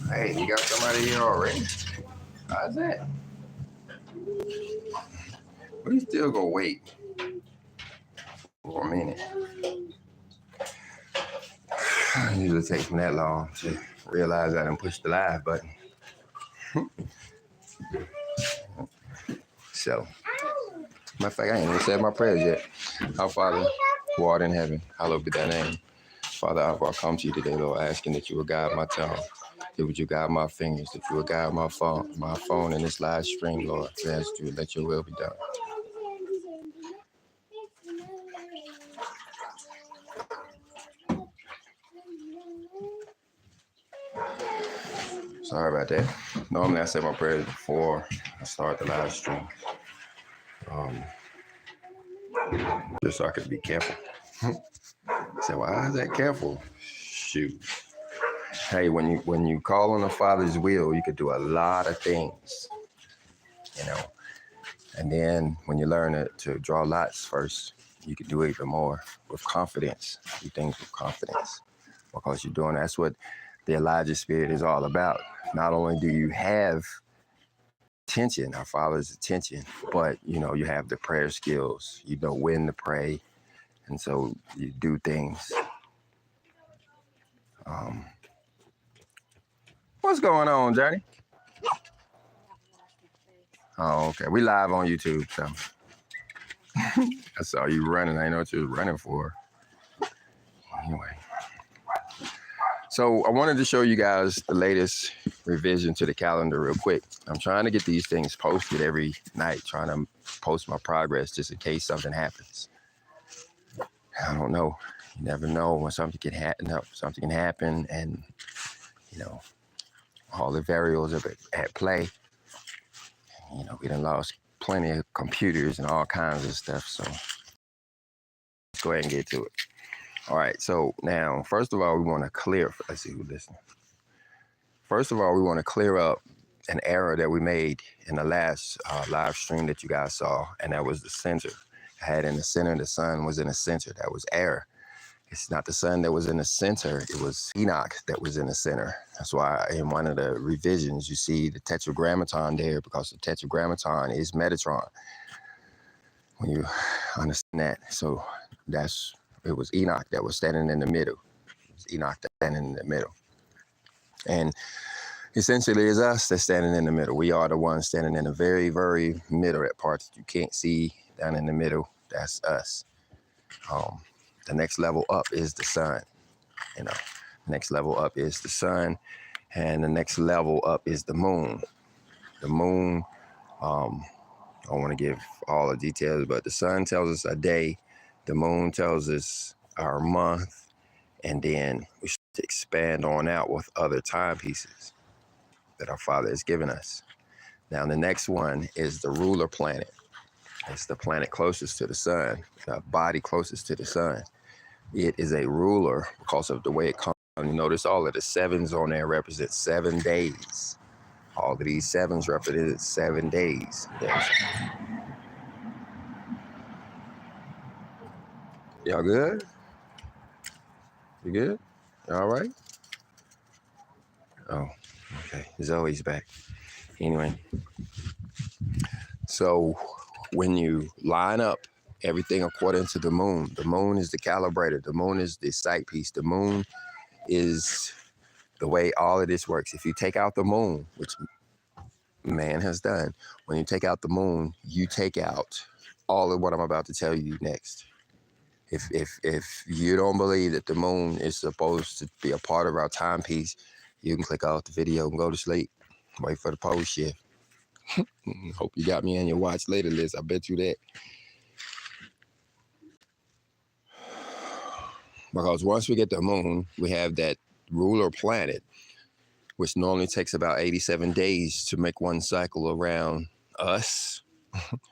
Hey, you got somebody here already? How's that? We still gonna wait for a minute. It usually takes me that long to realize I done pushed the live button. So, matter of fact, I ain't even said my prayers yet. Our Father, who art in heaven, hallowed be thy name. Father, I come to you today, Lord, asking that you will guide my tongue, that you guide my fingers, that you will guide my phone in this live stream, Lord. I ask you, let your will be done. Sorry about that. Normally I say my prayers before I start the live stream. Just so I could be careful. Say, well, how is that careful? Shoot. Hey, when you call on the Father's will, you could do a lot of things, you know. And then when you learn to draw lots first, you can do even more with confidence. Do things with confidence because you're doing that's what the Elijah spirit is all about. Not only do you have attention, our Father's attention, but you know you have the prayer skills. You know when to pray, and so you do things. What's going on, Johnny? Oh, okay. We live on YouTube, so I saw you running. I know what you were running for. Anyway, so I wanted to show you guys the latest revision to the calendar real quick. I'm trying to get these things posted every night, trying to post my progress just in case something happens. I don't know. You never know when something can happen. Something can happen, and you know all the variables are at play. You know, we done lost plenty of computers and all kinds of stuff. So let's go ahead and get to it. All right. So now, first of all, we want to clear. Let's see who's listening. First of all, we want to clear up an error that we made in the last live stream that you guys saw, and that was the center. I had in the center, the sun was in the center. That was error. It's not the sun that was in the center. It was Enoch that was in the center. That's why in one of the revisions, you see the tetragrammaton there because the tetragrammaton is Metatron. When you understand that. So it was Enoch that was standing in the middle. It was Enoch that was standing in the middle. And essentially it's us that's standing in the middle. We are the ones standing in the very, very middle, that part that you can't see down in the middle. That's us. The next level up is the sun, you know. Next level up is the sun, and the next level up is the moon. The moon, I don't want to give all the details, but the sun tells us a day, the moon tells us our month, and then we start to expand on out with other timepieces that our Father has given us. Now, the next one is the ruler planet. It's the planet closest to the sun, the body closest to the sun. It is a ruler because of the way it comes. You notice all of the sevens on there represent 7 days. All of these sevens represent 7 days. Y'all good? You good? All right? Oh, okay. Zoe's back. Anyway, so when you line up everything according to the moon is the calibrator. The moon is the sight piece. The moon is the way all of this works. If you take out the moon, which man has done, when you take out the moon, you take out all of what I'm about to tell you next. If you don't believe that the moon is supposed to be a part of our timepiece, you can click off the video and go to sleep. Wait for the post shift. Hope you got me on your watch later list. I bet you that. Because once we get the moon, we have that ruler planet, which normally takes about 87 days to make one cycle around us.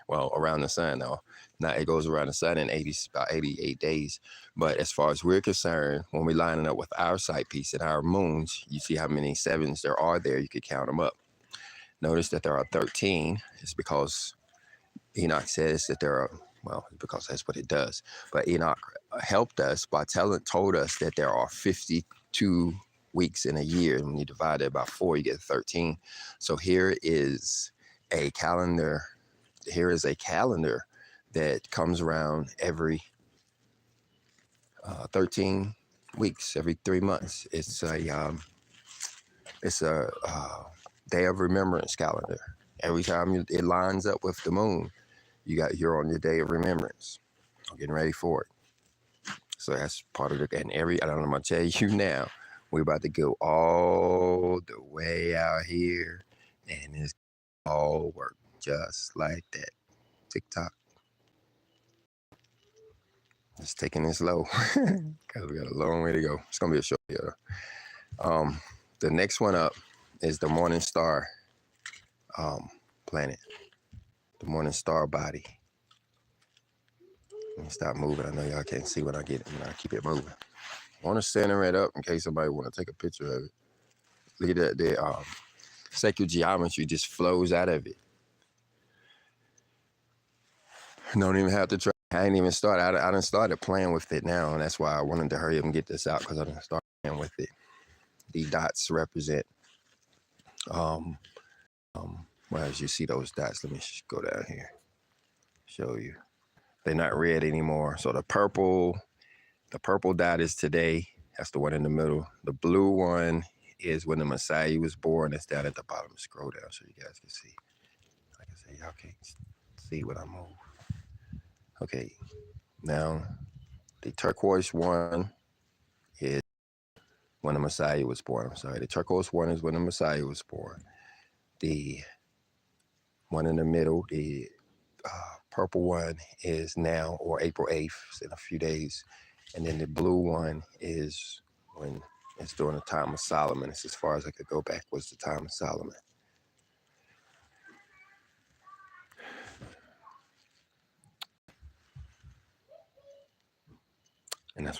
Well, around the sun, though. Now it goes around the sun in about 88 days. But as far as we're concerned, when we line it up with our sight piece and our moons, you see how many sevens there are there. You could count them up. Notice that there are 13. It's because Enoch says that there are Well, because that's what it does. But Enoch helped us by told us that there are 52 weeks in a year. When you divide it by 4, you get 13. So here is a calendar. Here is a calendar that comes around every 13 weeks, every 3 months. It's a day of remembrance calendar. Every time it lines up with the moon, you're on your day of remembrance. I'm getting ready for it. So that's part of it. And I'm gonna tell you now, we're about to go all the way out here, and it's all work just like that. TikTok. Just taking it slow because we got a long way to go. It's gonna be a short video. The next one up is the morning star planet, the morning star body. Let me stop moving. I know y'all can't see when I keep it moving. I want to center it up in case somebody want to take a picture of it. Look at that. The sacred geometry just flows out of it. Don't even have to try. I ain't even started. I done started playing with it now, and that's why I wanted to hurry up and get this out, because I done started playing with it. The dots represent, well, as you see those dots, let me go down here, show you. They're not red anymore. So the purple dot is today. That's the one in the middle. The blue one is when the Messiah was born. It's down at the bottom. Scroll down so you guys can see. Like I said, y'all can't see what I move. Okay, now the turquoise one is when the Messiah was born. I'm sorry, the turquoise one is when the Messiah was born. The one in the middle, the purple one, is now, or April 8th, in a few days. And then the blue one is when it's during the time of Solomon. It's as far as I could go back, was the time of Solomon. And that's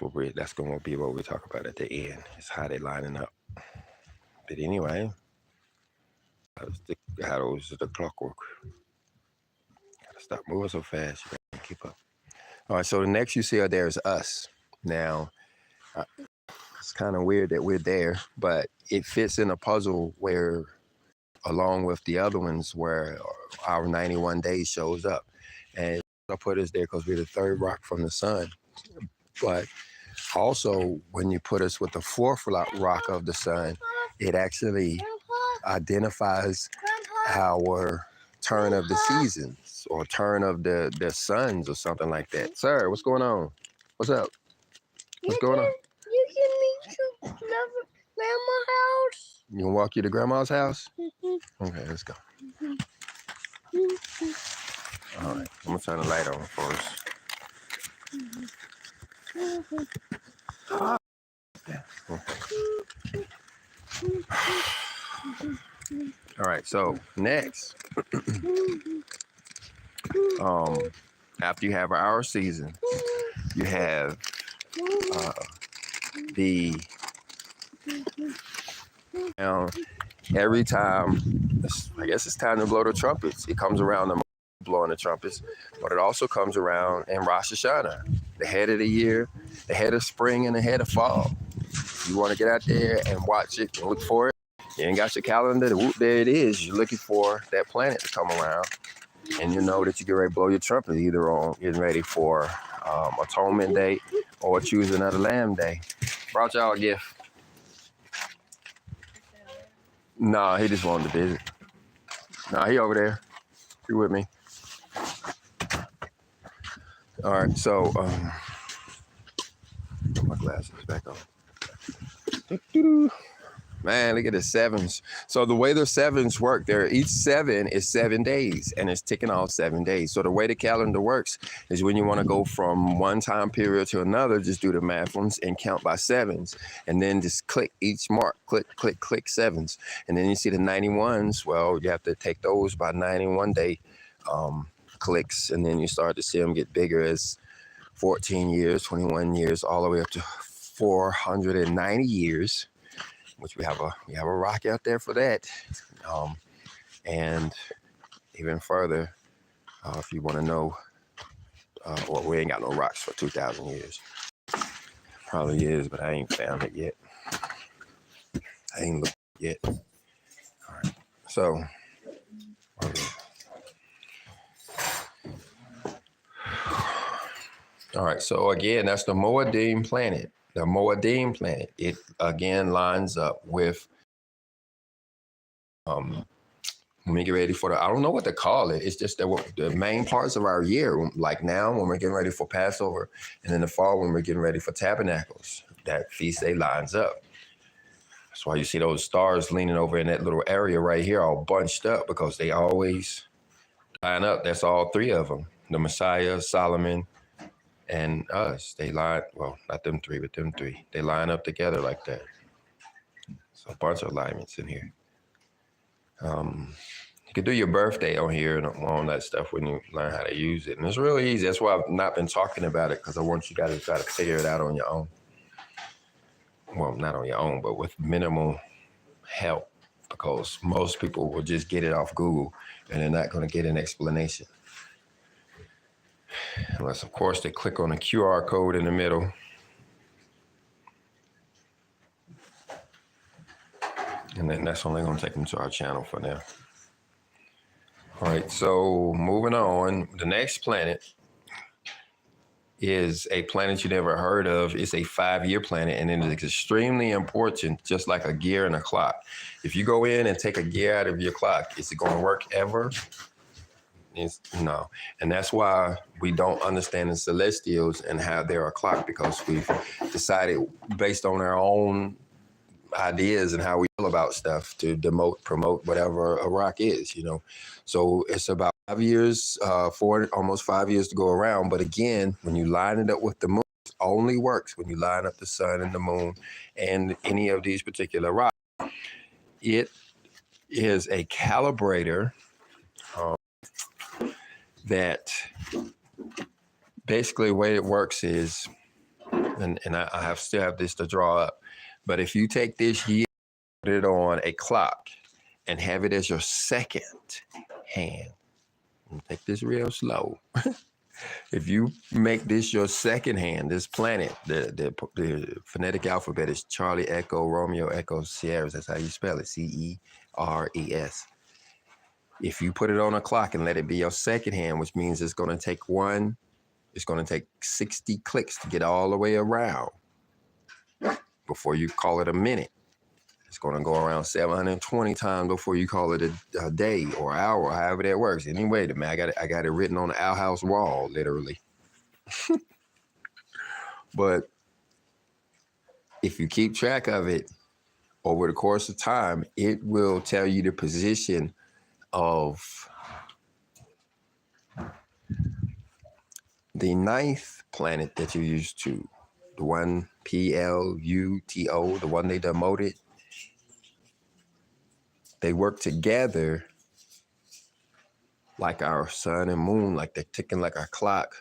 going to be what we talk about at the end. It's how they're lining up. But anyway, how those the clockwork. Gotta stop moving so fast. You gotta keep up. All right, so the next you see there is us. Now, it's kind of weird that we're there, but it fits in a puzzle where, along with the other ones, where our 91 days shows up. And I put us there because we're the third rock from the sun. But also, when you put us with the fourth rock of the sun, it actually identifies our turn of the seasons, or turn of the suns, or something like that. Sir, what's going on? What's up? What's going on? You can meet to grandma's house. You can walk you to grandma's house? Mm-hmm. Okay, let's go. Mm-hmm. All right, I'm gonna turn the light on first. All right, so next, after you have our season, you have every time, I guess it's time to blow the trumpets. It comes around the blowing the trumpets, but it also comes around in Rosh Hashanah, the head of the year, the head of spring, and the head of fall. You want to get out there and watch it and look for it. You ain't got your calendar, there it is. You're looking for that planet to come around, and you know that you get ready to blow your trumpet, either on getting ready for Atonement Day or choose another Lamb Day. Brought y'all a gift. Nah, he just wanted to visit. Nah, he over there. He with me. All right, so put my glasses back on. Man, look at the sevens. So the way the sevens work, each 7 is 7 days, and it's ticking off 7 days. So the way the calendar works is when you want to go from one time period to another, just do the math ones and count by 7s, and then just click each mark, click, click, click 7s. And then you see the 91s. Well, you have to take those by 91 day clicks, and then you start to see them get bigger as 14 years, 21 years, all the way up to 490 years. Which we have a rock out there for that, and even further, if you want to know Well, we ain't got no rocks for 2,000 years. Probably is, but I ain't found it yet. I ain't looked yet. All right. So, all right. So again, that's the Moedim planet. The Moedim planet. It again lines up with. When we get ready for I don't know what to call it. It's just that the main parts of our year, like now when we're getting ready for Passover, and in the fall when we're getting ready for Tabernacles, that feast day lines up. That's why you see those stars leaning over in that little area right here, all bunched up, because they always line up. That's all three of them: the Messiah, Solomon, and us. They line, well, not them three, but them three. They line up together like that. So a bunch of alignments in here. You can do your birthday on here and all that stuff when you learn how to use it. And it's really easy. That's why I've not been talking about it, because I want you guys to try to figure it out on your own. Well, not on your own, but with minimal help, because most people will just get it off Google and they're not going to get an explanation. Unless, of course, they click on the QR code in the middle. And then that's only going to take them to our channel for now. All right, so moving on, the next planet is a planet you never heard of. It's a 5-year planet, and it is extremely important, just like a gear and a clock. If you go in and take a gear out of your clock, is it going to work ever? No. And that's why we don't understand the celestials and how they're a clock, because we've decided, based on our own ideas and how we feel about stuff, to promote whatever a rock is, So it's about 5 years, almost 5 years to go around. But again, when you line it up with the moon, it only works when you line up the sun and the moon and any of these particular rocks. It is a calibrator that basically the way it works is, and I still have this to draw up, but if you take this year, put it on a clock, and have it as your second hand. Take this real slow. If you make this your second hand, this planet, the phonetic alphabet is Charlie Echo Romeo Echo Sierra. That's how you spell it, CERES. If you put it on a clock and let it be your second hand, which means it's going to take 60 clicks to get all the way around before you call it a minute. It's going to go around 720 times before you call it a day or hour, however that works. Anyway, man, I got it written on the outhouse wall, literally. But if you keep track of it over the course of time, it will tell you the position of the 9th planet that you're used to, the one Pluto, the one they demoted. They work together like our sun and moon, like they're ticking like our clock.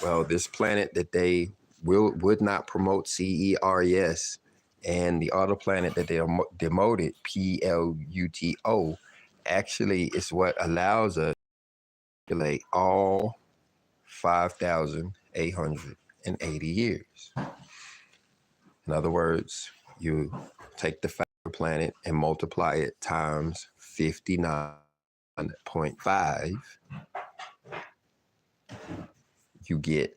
Well, this planet that they would not promote, CERES, and the other planet that they demoted, PLUTO, actually is what allows us to calculate all 5,880 years. In other words, you take the planet and multiply it times 59.5, you get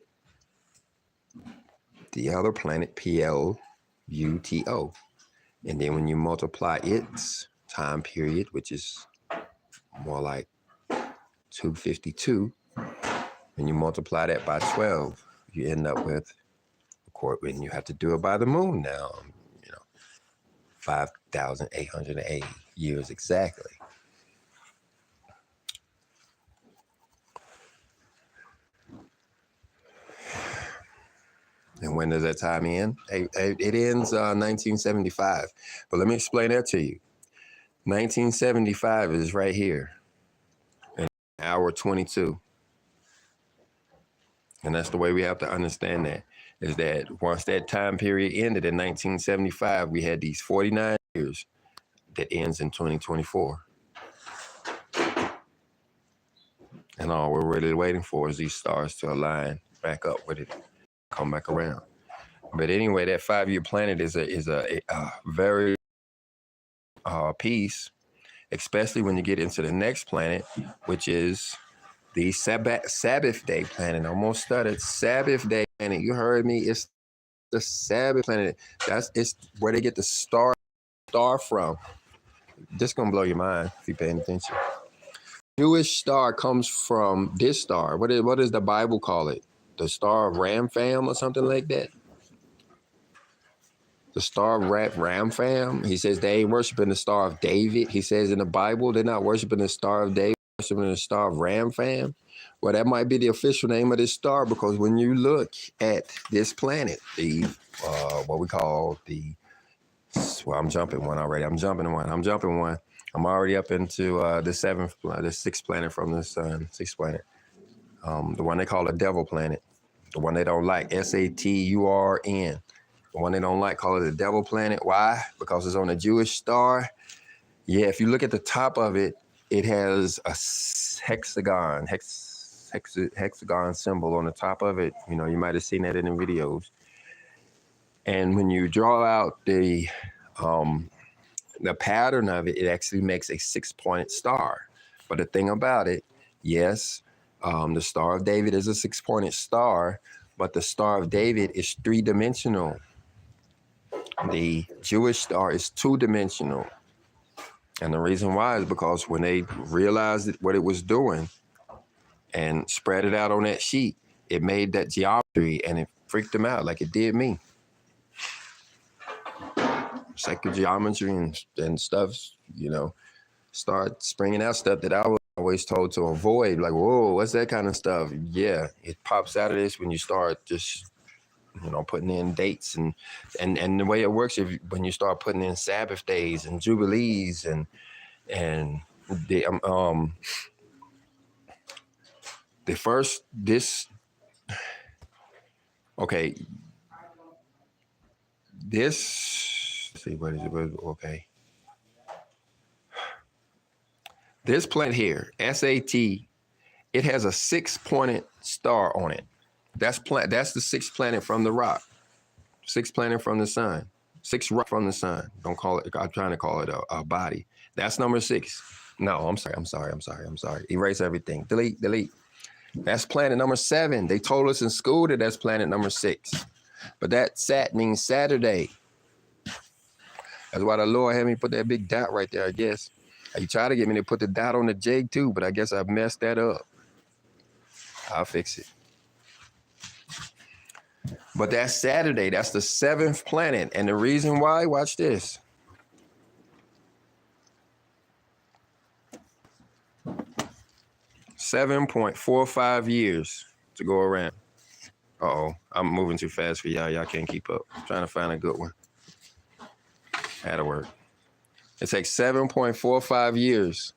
the other planet, PLUTO. And then when you multiply its time period, which is more like 252, and you multiply that by 12, you end up with, of course, when you have to do it by the moon now, 5,880 years exactly. And when does that time end? It ends 1975. But let me explain that to you. 1975 is right here, in hour 22. And that's the way we have to understand that, is that once that time period ended in 1975, we had these 49 years that ends in 2024. And all we're really waiting for is these stars to align back up with it, come back around. But anyway, that 5-year planet is a very piece, especially when you get into the next planet, which is the Sabbath day planet. I almost started Sabbath day planet. You heard me. It's the Sabbath planet. It's where they get the star from. This gonna blow your mind if you're paying attention. Jewish star comes from this star. What does the Bible call it? The star of Rampham or something like that? The star of Rampham. He says they ain't worshiping the star of David. He says in the Bible they're not worshiping the star of David, worshiping the star of Rampham. Well, that might be the official name of this star, because when you look at this planet, the what we call the, well, I'm jumping one already. I'm jumping one. I'm already up into the sixth planet from the sun, sixth planet. The one they call the devil planet, the one they don't like, Saturn. The one they don't like, call it the devil planet. Why? Because it's on a Jewish star. Yeah, if you look at the top of it, it has a hexagon symbol on the top of it. You know, you might have seen that in the videos. And when you draw out the pattern of it, it actually makes a 6-pointed star. But the thing about it, yes, the Star of David is a 6-pointed star, but the Star of David is 3-dimensional. The Jewish star is 2-dimensional. And the reason why is because when they realized what it was doing and spread it out on that sheet, it made that geometry and it freaked them out like it did me. Sacred geometry and stuff, you know, start springing out stuff that I was always told to avoid. Like, whoa, what's that kind of stuff? Yeah, it pops out of this when you start just, you know, putting in dates and the way it works, when you start putting in Sabbath days and jubilees and the first this. Okay, this. Let's see, what is it? Okay, this planet here, SAT, it has a 6-pointed star on it. That's the 6th planet from the rock. 6th planet from the sun. 6 rock from the sun. Don't call it, I'm trying to call it a body. That's number 6. No, I'm sorry. Erase everything. Delete. That's planet number 7. They told us in school that that's planet number 6. But that Sat means Saturday. That's why the Lord had me put that big dot right there, I guess. He tried to get me to put the dot on the J too, but I guess I messed that up. I'll fix it. But that's Saturday. That's the 7th planet. And the reason why, watch this. $7.45 years to go around. Uh-oh, I'm moving too fast for y'all. Y'all can't keep up. I'm trying to find a good one. That'll work. It takes 7.45 years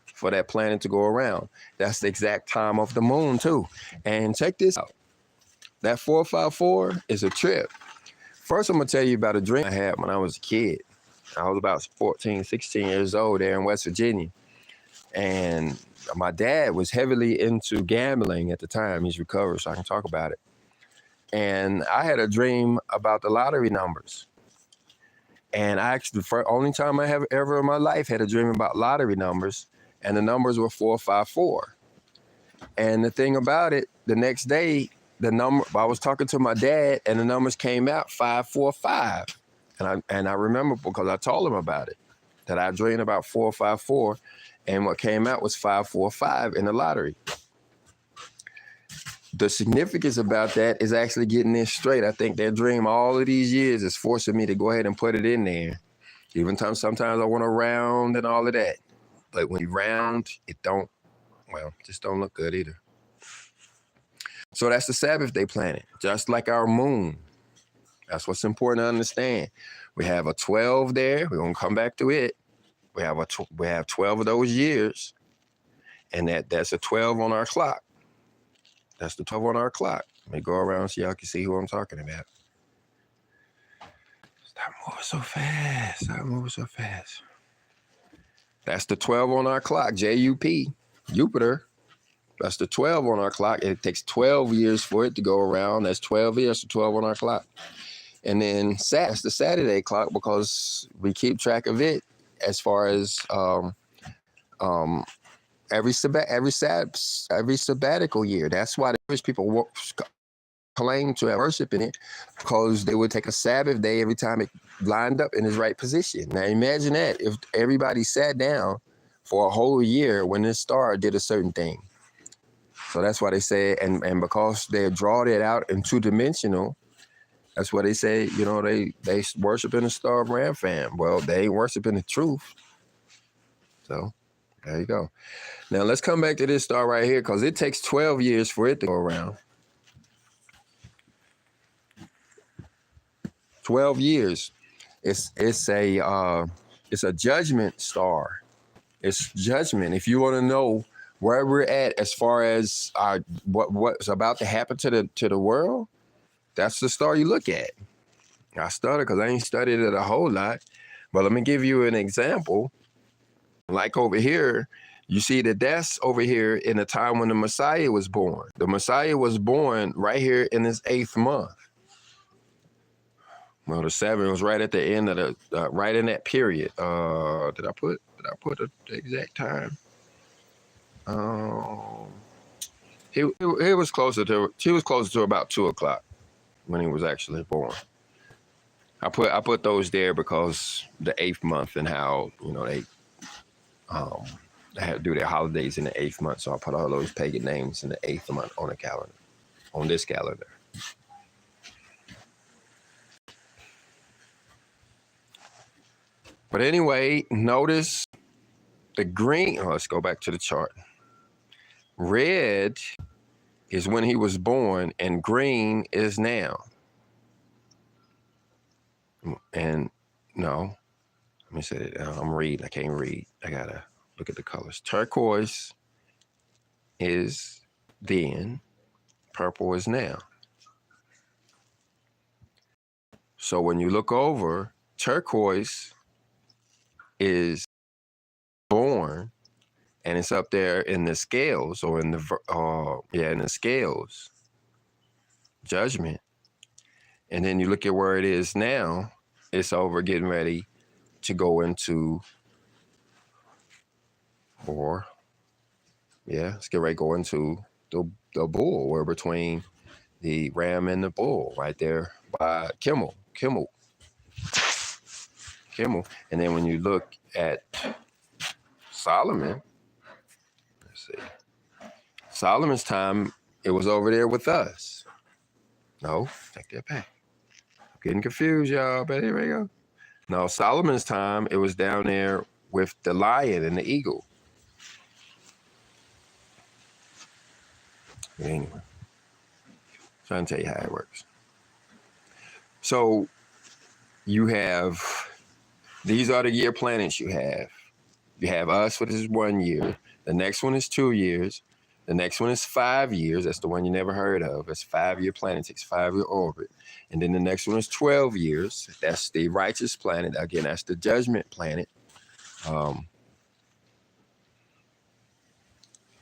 for that planet to go around. That's the exact time of the moon, too. And check this out. That 454 is a trip. First, I'm going to tell you about a dream I had when I was a kid. I was about 14, 16 years old there in West Virginia. And my dad was heavily into gambling at the time. He's recovered, so I can talk about it. And I had a dream about the lottery numbers. And I actually, the only time I have ever in my life had a dream about lottery numbers, and the numbers were 454. And the thing about it, the next day, I was talking to my dad, and the numbers came out 545. And I remember because I told him about it, that I dreamed about 454, and what came out was 545 in the lottery. The significance about that is actually getting this straight. I think that dream all of these years is forcing me to go ahead and put it in there. Even sometimes I want to round and all of that. But when you round, it just don't look good either. So that's the Sabbath day planet, just like our moon. That's what's important to understand. We have a 12 there. We're going to come back to it. We have 12 of those years, and that's a 12 on our clock. That's the 12 on our clock. Let me go around so y'all can see who I'm talking about. Stop moving so fast. That's the 12 on our clock, JUP, Jupiter. That's the 12 on our clock. It takes 12 years for it to go around. That's 12 years, so 12 on our clock. And then that's the Saturday clock because we keep track of it as far as every sabbatical year. That's why the Jewish people claim to have worship in it, because they would take a Sabbath day every time it lined up in its right position. Now imagine that if everybody sat down for a whole year when this star did a certain thing. So that's why they say, and because they draw that out in two-dimensional, that's why they say, you know, they worship in the star of Rampham. Well, they ain't worshiping the truth. So there you go. Now let's come back to this star right here, because it takes 12 years for it to go around. 12 years. It's a judgment star. It's judgment. If you want to know where we're at as far as what's about to happen to the world, that's the star you look at. I stutter because I ain't studied it a whole lot, but let me give you an example. Like over here, you see that that's over here in the time when the Messiah was born. The Messiah was born right here in this 8th month. Well, the 7 was right at the end of the right in that period. Did I put the exact time? He was closer to about 2 o'clock when he was actually born. I put those there because the 8th month and how, you know, they had to do their holidays in the 8th month. So I put all those pagan names in the 8th month on the calendar, on this calendar. But anyway, notice the green. Oh, let's go back to the chart. Red is when he was born, and green is now. And no, let me say it. I'm reading. I can't read. I gotta look at the colors. Turquoise is then, purple is now. So when you look over, turquoise is born, and it's up there in the scales, or in the scales, judgment. And then you look at where it is now, it's over getting ready to go into, let's get ready to go into the bull. We're between the ram and the bull right there by Kimmel. And then when you look at Solomon, let's see, Solomon's time, it was over there with us. No, take that back. I'm getting confused, y'all, but here we go. No, Solomon's time, it was down there with the lion and the eagle. Anyway, trying to tell you how it works. So you have, these are the year planets you have. You have us, which is 1 year. The next one is 2 years. The next one is 5 years. That's the one you never heard of. It's 5-year planet, takes 5-year orbit. And then the next one is 12 years. That's the righteous planet. Again, that's the judgment planet.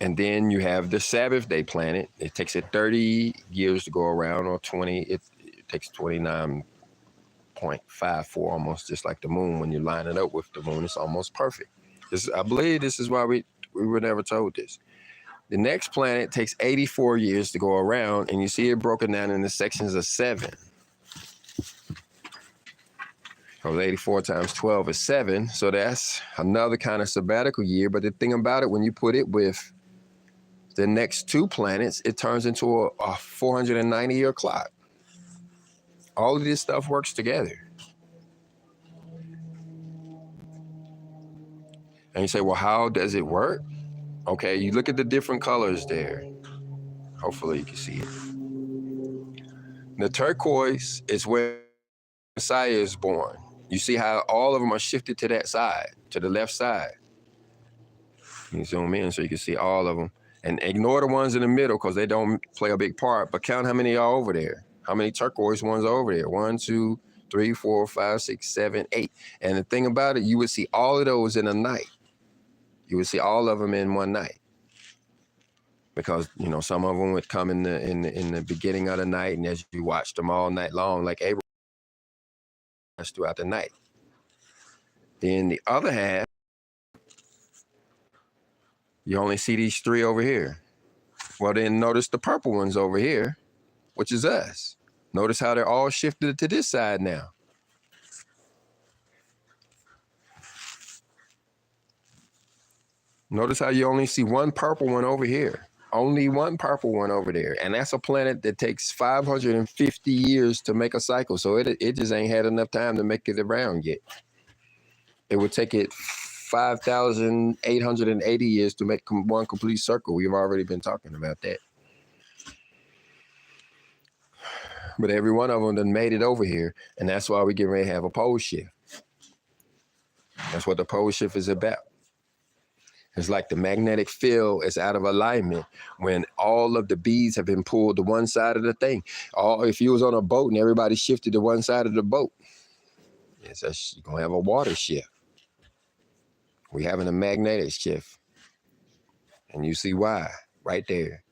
And then you have the Sabbath day planet. It takes it 30 years to go around, or 20. It takes 29.54, almost just like the moon. When you line it up with the moon, it's almost perfect. I believe this is why we were never told this. The next planet takes 84 years to go around, and you see it broken down into sections of 7. So 84 times 12 is 7. So that's another kind of sabbatical year. But the thing about it, when you put it with the next 2 planets, it turns into a 490-year clock. All of this stuff works together. And you say, well, how does it work? Okay, you look at the different colors there. Hopefully you can see it. The turquoise is where Messiah is born. You see how all of them are shifted to that side, to the left side. You zoom in so you can see all of them. And ignore the ones in the middle because they don't play a big part, but count how many are over there. How many turquoise ones are over there? 1, 2, 3, 4, 5, 6, 7, 8. And the thing about it, you would see all of those in a night. You would see all of them in one night. because some of them would come in the beginning of the night, and as you watched them all night long, like Abraham, throughout the night. Then the other half, you only see these three over here. Well, then notice the purple ones over here, which is us. Notice how they're all shifted to this side now. Notice how you only see one purple one over here. Only one purple one over there. And that's a planet that takes 550 years to make a cycle. So it just ain't had enough time to make it around yet. It would take it 5,880 years to make one complete circle. We've already been talking about that. But every one of them done made it over here. And that's why we get ready to have a pole shift. That's what the pole shift is about. It's like the magnetic field is out of alignment when all of the beads have been pulled to one side of the thing. If you was on a boat and everybody shifted to one side of the boat, you're going to have a water shift. We're having a magnetic shift. And you see why right there.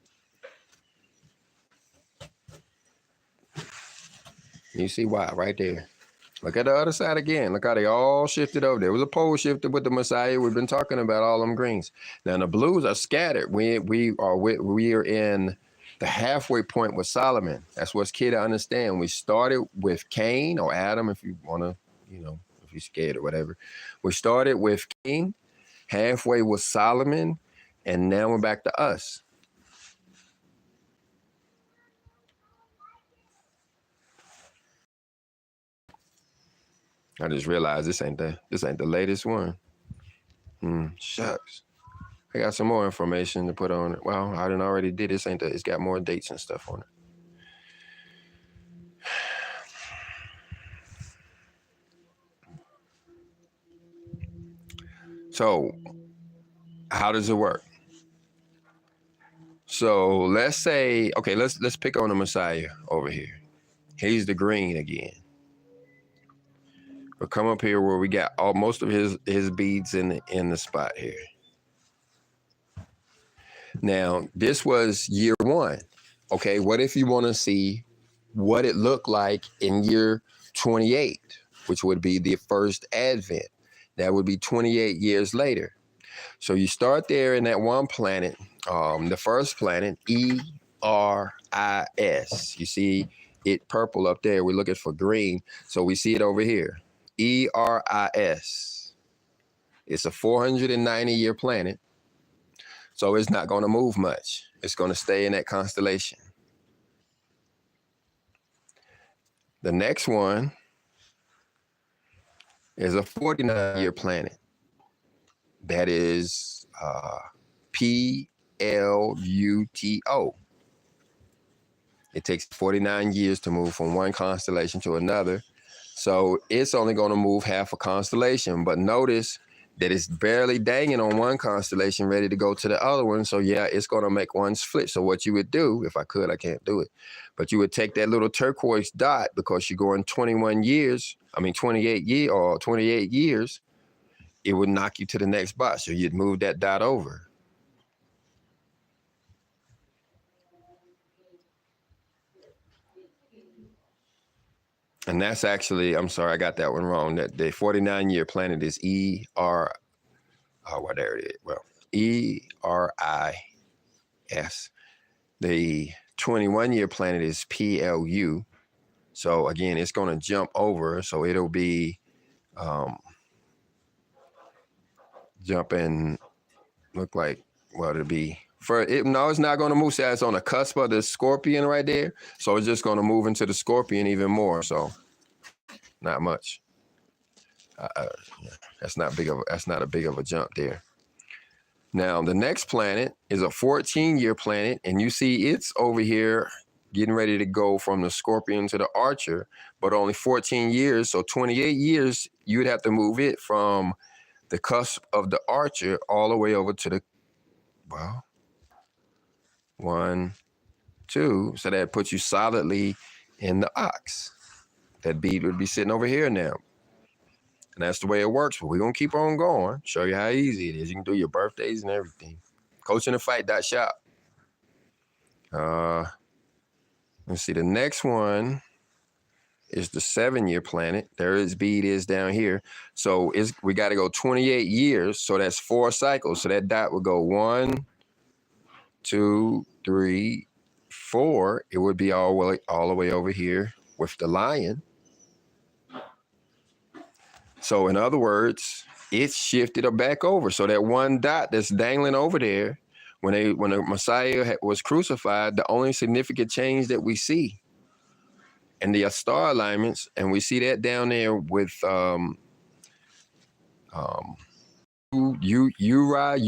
You see why right there. Look at the other side again. Look how they all shifted over there. It was a pole shifted with the Messiah. We've been talking about all them greens. Now the blues are scattered. We are in the halfway point with Solomon. That's what's key to understand. We started with Cain or Adam, if you want to, if you're scared or whatever. We started with Cain, halfway with Solomon, and now we're back to us. I just realized this ain't the latest one. Shucks. I got some more information to put on it. Well, I already did. It's got more dates and stuff on it. So, how does it work? So let's say, okay, let's pick on the Messiah over here. He's the green again. But come up here where we got most of his beads in the spot here. Now, this was year one. Okay, what if you want to see what it looked like in year 28, which would be the first Advent? That would be 28 years later. So you start there in that one planet, the first planet, Eris. You see it purple up there. We're looking for green. So we see it over here, Eris. It's a 490-year planet. So it's not going to move much. It's going to stay in that constellation. The next one is a 49-year planet. That is Pluto. It takes 49 years to move from one constellation to another. So it's only going to move half a constellation. But notice that it's barely dangling on one constellation, ready to go to the other one. So yeah, it's going to make one split. So what you would do, if I could, I can't do it, but you would take that little turquoise dot, because you're going 28 years, it would knock you to the next box. So you'd move that dot over. And that's actually, I'm sorry, I got that one wrong. That the 49-year planet is Eris. There it is. Well, Eris. The 21-year planet is Plu. So again, it's going to jump over. So it'll be jumping. Look like it'll be. No, it's not going to move. So it's on the cusp of the Scorpion right there. So it's just going to move into the Scorpion even more. So not much. That's not a big of a jump there. Now the next planet is a 14-year planet, and you see it's over here getting ready to go from the Scorpion to the Archer, but only 14 years. So 28 years, you would have to move it from the cusp of the Archer all the way over to the 1, 2. So that puts you solidly in the Ox. That bead would be sitting over here now. And that's the way it works. But we're going to keep on going. Show you how easy it is. You can do your birthdays and everything. CoachingTheFight.shop. Let's see. The next one is the 7-year planet. There its bead is down here. So we got to go 28 years. So that's 4 cycles. So that dot would go 1, 2, 3, 4. It would be all the way over here with the lion. So in other words, it's shifted back over. So that one dot that's dangling over there, when the Messiah was crucified, the only significant change that we see in the star alignments, and we see that down there with URANUS,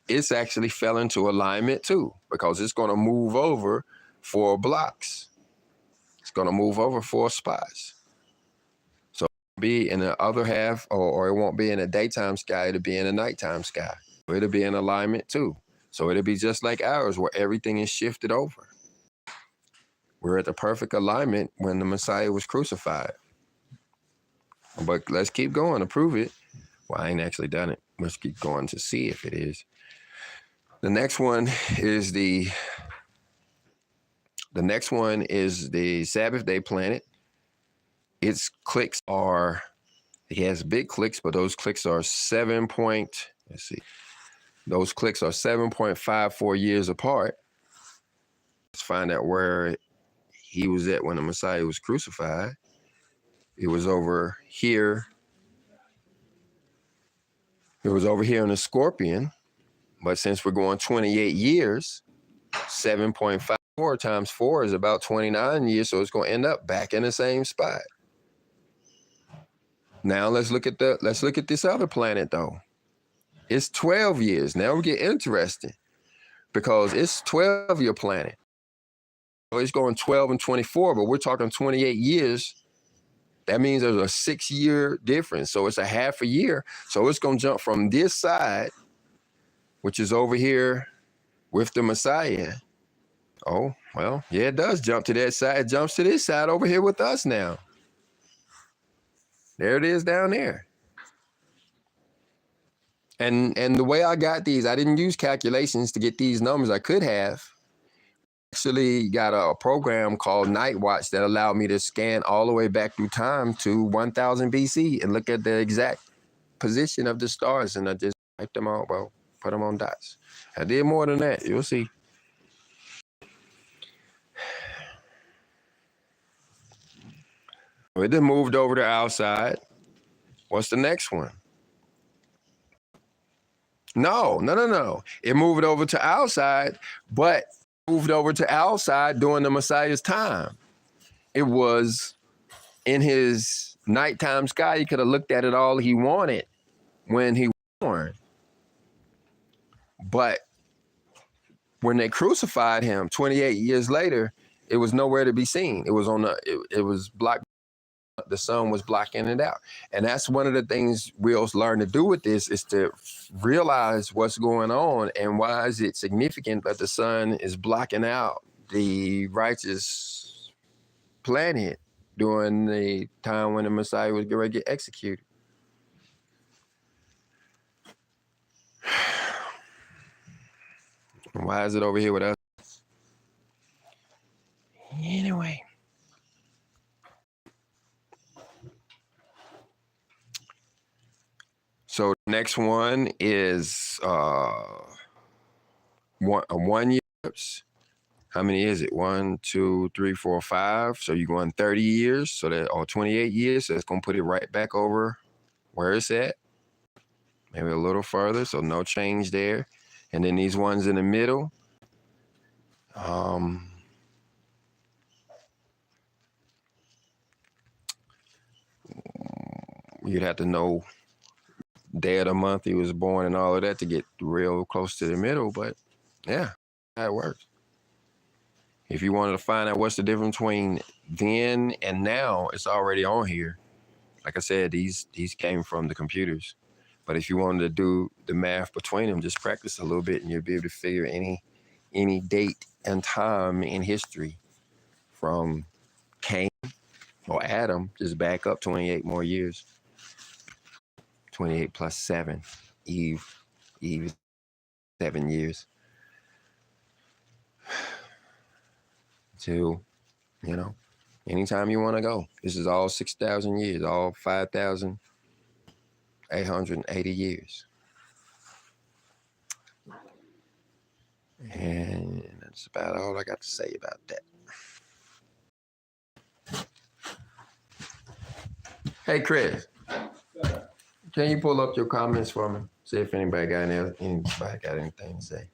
it's actually fell into alignment too, because it's going to move over 4 blocks. It's going to move over 4 spots. So it'll be in the other half, or it won't be in the daytime sky, it'll be in the nighttime sky. It'll be in alignment too. So it'll be just like ours, where everything is shifted over. We're at the perfect alignment when the Messiah was crucified. But let's keep going to prove it. Well, I ain't actually done it. Let's keep going to see if it is. The next one is the Sabbath day planet. Its clicks are, it has big clicks, but those clicks are 7.54 years apart. Let's find out where he was at when the Messiah was crucified. It was over here. It was over here in the Scorpion. But since we're going 28 years, 7.54 times 4 is about 29 years. So it's going to end up back in the same spot. Now let's look at this other planet though. It's 12 years. Now we get interesting because it's 12-year planet. So it's going 12 and 24, but we're talking 28 years. That means there's a 6-year difference. So it's a half a year. So it's going to jump from this side, which is over here with the Messiah. Oh, well, yeah, it does jump to that side. It jumps to this side over here with us now. There it is down there. And the way I got these, I didn't use calculations to get these numbers. I could have. Actually got a program called Night Watch that allowed me to scan all the way back through time to 1000 BC and look at the exact position of the stars. And I just typed them out, well, put them on dots. I did more than that. You'll see. It then moved over to outside. What's the next one? No. It moved over to outside, but moved over to outside during the Messiah's time. It was in his nighttime sky. He could have looked at it all he wanted when he was born. But when they crucified him 28 years later, it was nowhere to be seen. It was it was blocked. The sun was blocking it out. And that's one of the things we'll learn to do with this, is to realize what's going on and why is it significant that the sun is blocking out the righteous planet during the time when the Messiah was going to get executed. Why is it over here with us? Anyway. So the next one is 1 year. How many is it? 1, 2, 3, 4, 5. So you're going 30 years, so that, or 28 years. So it's going to put it right back over where it's at. Maybe a little further, so no change there. And then these ones in the middle. You'd have to know day of the month he was born and all of that to get real close to the middle, but yeah, that works. If you wanted to find out what's the difference between then and now, it's already on here. Like I said, these came from the computers. But if you wanted to do the math between them, just practice a little bit and you'll be able to figure any date and time in history from Cain or Adam, just back up 28 more years. 28 plus 7, Eve 7 years to, you know, anytime you want to go. This is all 6,000 years, all 5,880 years. And that's about all I got to say about that. Hey, Chris, can you pull up your comments for me? See if anybody got anything to say.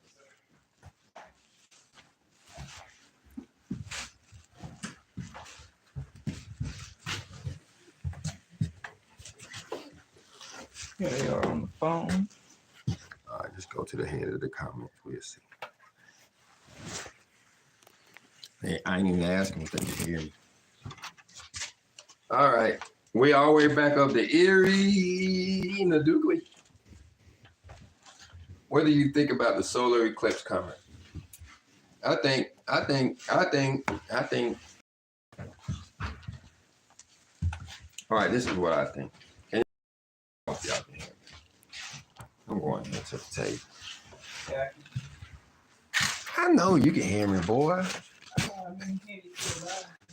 Yeah, they are on the phone. All right, just go to the head of the comments. We'll see. Hey, I ain't even asking if they can hear me. All right. We all the way back up to Erie, Nadugli. What do you think about the solar eclipse coming? I think. All right, this is what I think. Can you y'all can hear me? I'm going here to the tape. Yeah. I know you can hear me, boy.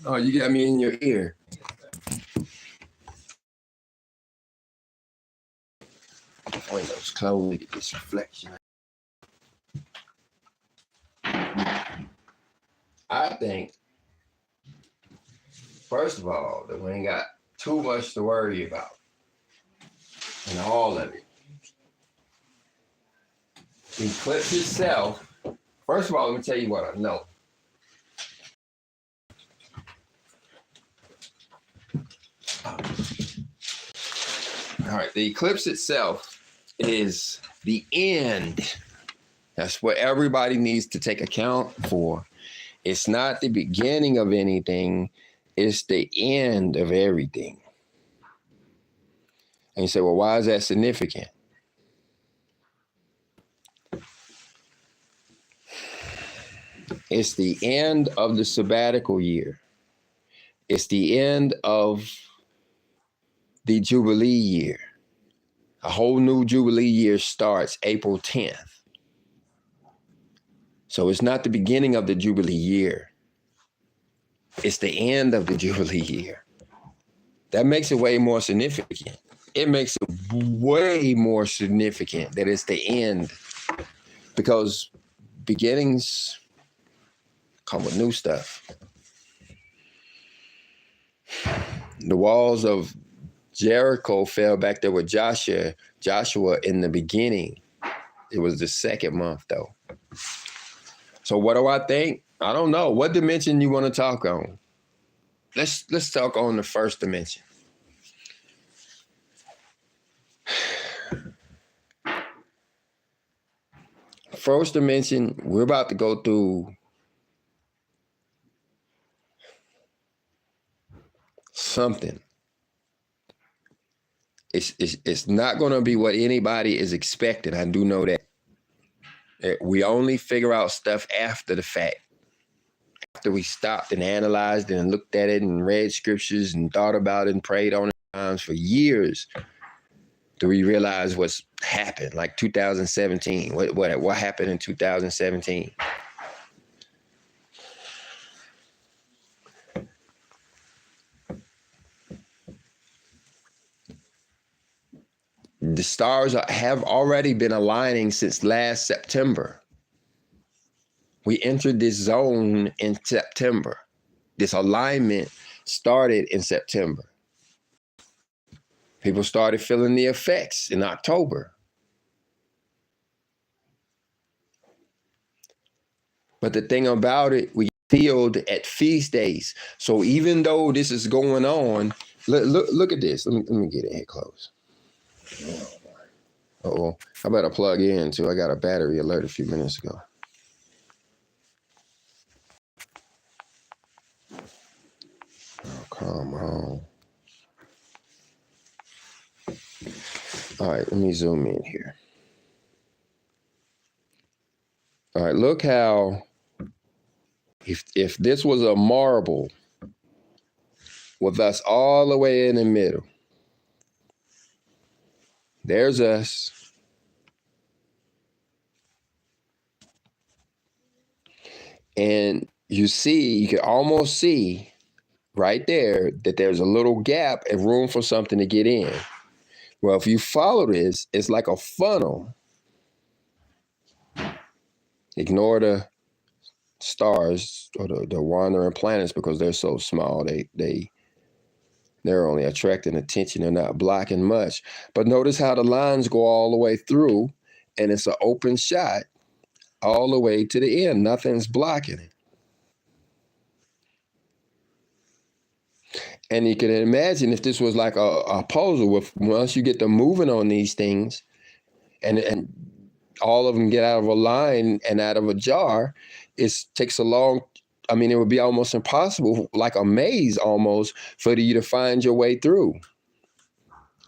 Oh, you got me in your ear. Windows closed, look at this reflection. I think, first of all, that we ain't got too much to worry about in all of it. The eclipse itself, first of all, let me tell you what I know. All right, the eclipse itself is the end. That's what everybody needs to take account for. It's not the beginning of anything, it's the end of everything. And you say, well, why is that significant? It's the end of the sabbatical year. It's the end of the Jubilee year. A whole new Jubilee year starts April 10th. So it's not the beginning of the Jubilee year. It's the end of the Jubilee year. That makes it way more significant. It makes it way more significant that it's the end, because beginnings come with new stuff. The walls of Jericho fell back there with Joshua in the beginning. It was the second month though. So what do I think? I don't know. What dimension you want to talk on? Let's talk on the first dimension. First dimension, we're about to go through something. It's not going to be what anybody is expecting. I do know that. We only figure out stuff after the fact. After we stopped and analyzed and looked at it and read scriptures and thought about it and prayed on it times for years, do we realize what's happened? Like 2017. What happened in 2017? The stars have already been aligning since last September. We entered this zone in September. This alignment started in September. People started feeling the effects in October. But the thing about it, we feel at feast days. So even though this is going on, look at this. Let me get it here close. Uh-oh. I better plug in too. I got a battery alert a few minutes ago. Oh, come on. All right, let me zoom in here. All right, look how, if this was a marble with us all the way in the middle, there's us. And you can almost see right there that there's a little gap and room for something to get in. Well, if you follow this, it's like a funnel. Ignore the stars or the wandering planets because they're so small. They're only attracting attention. They're not blocking much. But notice how the lines go all the way through, and it's an open shot all the way to the end. Nothing's blocking it. And you can imagine if this was like a puzzle, with once you get to moving on these things and all of them get out of a line and out of a jar, it takes a long, I mean, it would be almost impossible, like a maze almost, for you to find your way through.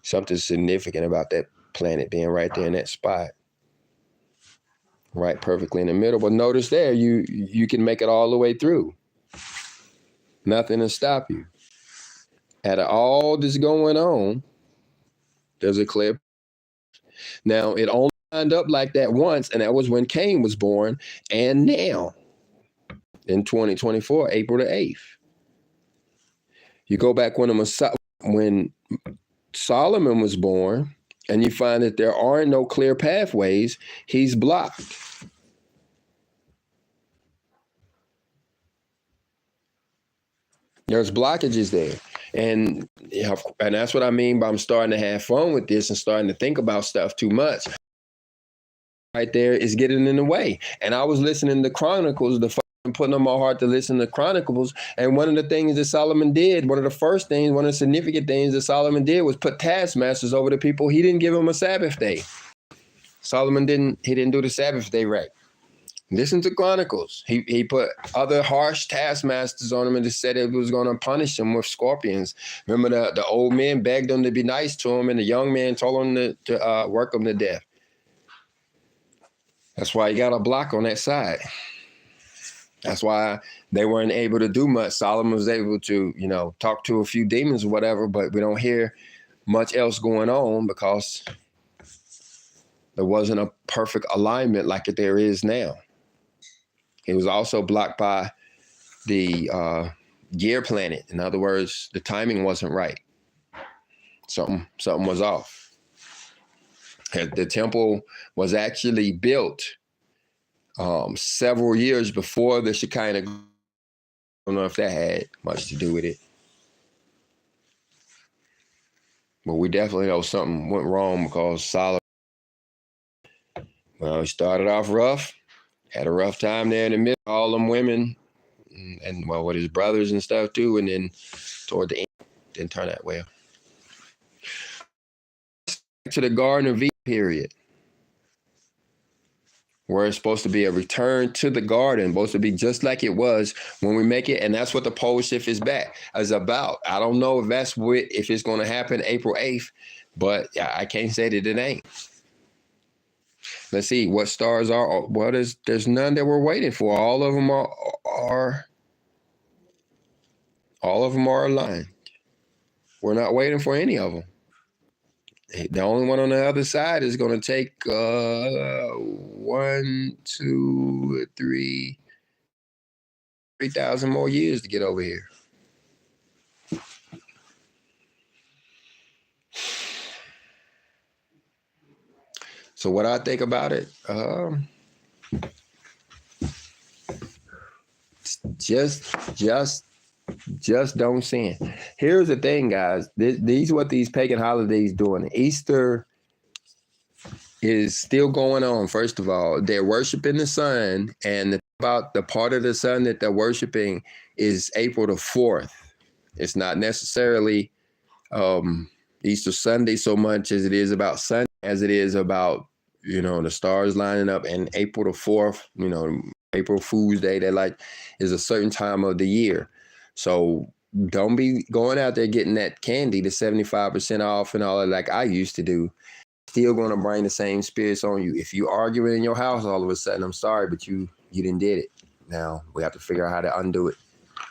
Something significant about that planet being right there in that spot. Right perfectly in the middle. But notice there, you can make it all the way through. Nothing to stop you. Out of all this going on, there's a clear. Now, it only lined up like that once, and that was when Cain was born, and now, in 2024, April the 8th. You go back when Solomon was born, and you find that there are no clear pathways, he's blocked. There's blockages there. And that's what I mean by I'm starting to have fun with this and starting to think about stuff too much. Right there is getting in the way. And I was listening to Chronicles, putting on my heart to listen to Chronicles. And one of the things that Solomon did, one of the significant things that Solomon did was put taskmasters over the people. He didn't give them a Sabbath day. Solomon didn't do the Sabbath day right. Listen to Chronicles. He put other harsh taskmasters on him and just said it was going to punish him with scorpions. Remember the old men begged them to be nice to him, and the young man told him to work them to death. That's why he got a block on that side. That's why they weren't able to do much. Solomon was able to, talk to a few demons or whatever, but we don't hear much else going on because there wasn't a perfect alignment like there is now. He was also blocked by the gear planet. In other words, the timing wasn't right. Something was off. The temple was actually built several years before the Shekinah. I don't know if that had much to do with it. But we definitely know something went wrong because Solomon, he started off rough. Had a rough time there in the middle, all them women and with his brothers and stuff too. And then toward the end, didn't turn out well. To the Garden of Eden period, where it's supposed to be a return to the garden, supposed to be just like it was when we make it. And that's what the pole shift is about. I don't know if it's going to happen April 8th, but I can't say that it ain't. Let's see what stars are. Well, there's none that we're waiting for. All of them are aligned. We're not waiting for any of them. The only one on the other side is going to take 3,000 more years to get over here. So what I think about it, just don't sin. Here's the thing, guys. These what these pagan holidays doing. Easter is still going on. First of all, they're worshiping the sun, and about the part of the sun that they're worshiping is April the 4th. It's not necessarily Easter Sunday so much as it is about Sunday, as it is about the stars lining up, and April the 4th, April Fool's Day, that is a certain time of the year. So don't be going out there getting that candy, the 75% off and all that like I used to do. Still going to bring the same spirits on you. If you arguing in your house all of a sudden, I'm sorry, but you didn't did it. Now we have to figure out how to undo it.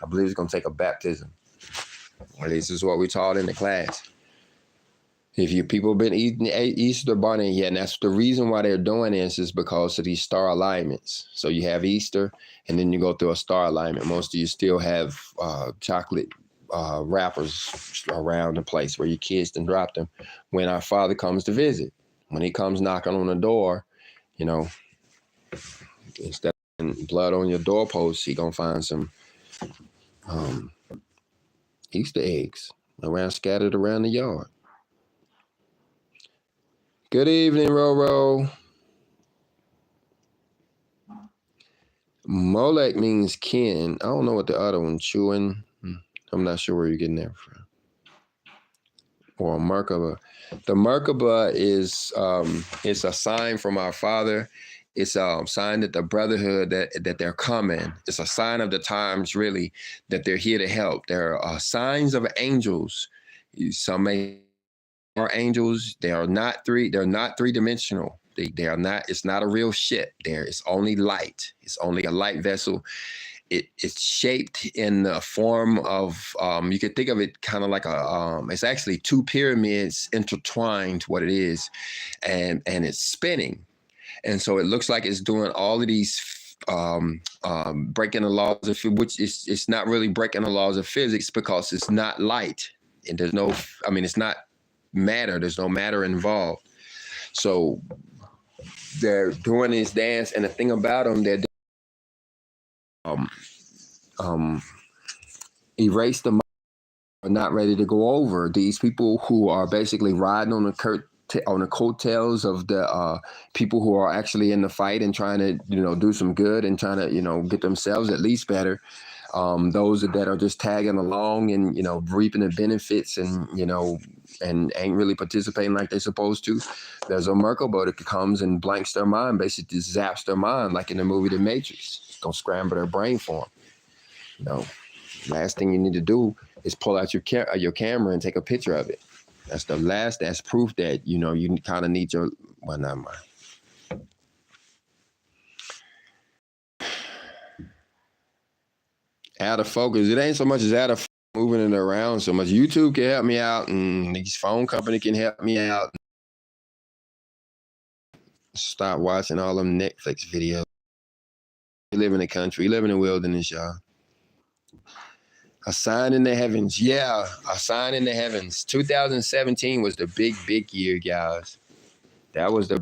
I believe it's going to take a baptism. At least this is what we taught in the class. If you people been eating Easter Bunny, yeah, and that's the reason why they're doing this is because of these star alignments. So you have Easter, and then you go through a star alignment. Most of you still have chocolate wrappers around the place where your kids can drop them when our Father comes to visit. When he comes knocking on the door, you know, instead of blood on your doorpost, he gonna find some Easter eggs scattered around the yard. Good evening, Roro. Molech means kin. I don't know what the other one, chewing. I'm not sure where you're getting that from. Or Merkaba. The Merkaba is it's a sign from our Father. It's a sign that the brotherhood that they're coming. It's a sign of the times, really, that they're here to help. There are signs of angels. Some may are angels. They are not three. They're not three-dimensional. They are not. It's not a real ship. It's only light. It's only a light vessel. It's shaped in the form of. You could think of it kind of like a. It's actually two pyramids intertwined. What it is, and it's spinning, and so it looks like it's doing all of these. Breaking the laws of which it's not really breaking the laws of physics because it's not light and there's no. I mean, it's not matter. There's no matter involved. So they're doing this dance, and the thing about them, they're erase the are not ready to go over. These people who are basically riding on the coattails of the people who are actually in the fight and trying to do some good and trying to get themselves at least better. Those that are just tagging along and reaping the benefits and and ain't really participating like they're supposed to. There's a Merkaba that comes and blanks their mind, basically just zaps their mind, like in the movie The Matrix. It's gonna scramble their brain for them. Last thing you need to do is pull out your camera and take a picture of it. That's proof that you kind of need your. Well, not mine. Out of focus. It ain't so much as out of moving it around so much. YouTube can help me out, and these phone company can help me out. Stop watching all them Netflix videos. We live in the country. We live in the wilderness, y'all. A sign in the heavens. Yeah, a sign in the heavens. 2017 was the big year, guys. That was the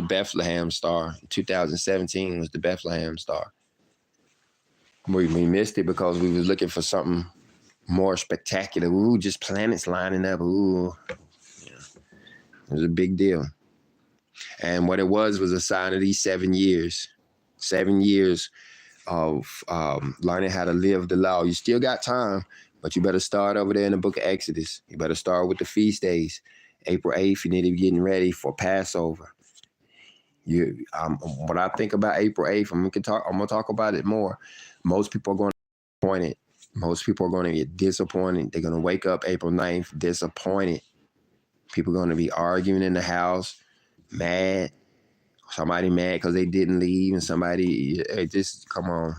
Bethlehem star. 2017 was the Bethlehem star. We missed it because we was looking for something more spectacular. Ooh, just planets lining up. Ooh. Yeah. It was a big deal. And what it was a sign of these 7 years. 7 years of learning how to live the law. You still got time, but you better start over there in the book of Exodus. You better start with the feast days. April 8th, you need to be getting ready for Passover. What I think about April 8th, I'm gonna talk about it more. Most people are going to be disappointed. Most people are going to get disappointed. They're going to wake up April 9th disappointed. People are going to be arguing in the house, mad. Somebody mad because they didn't leave, and somebody just come on,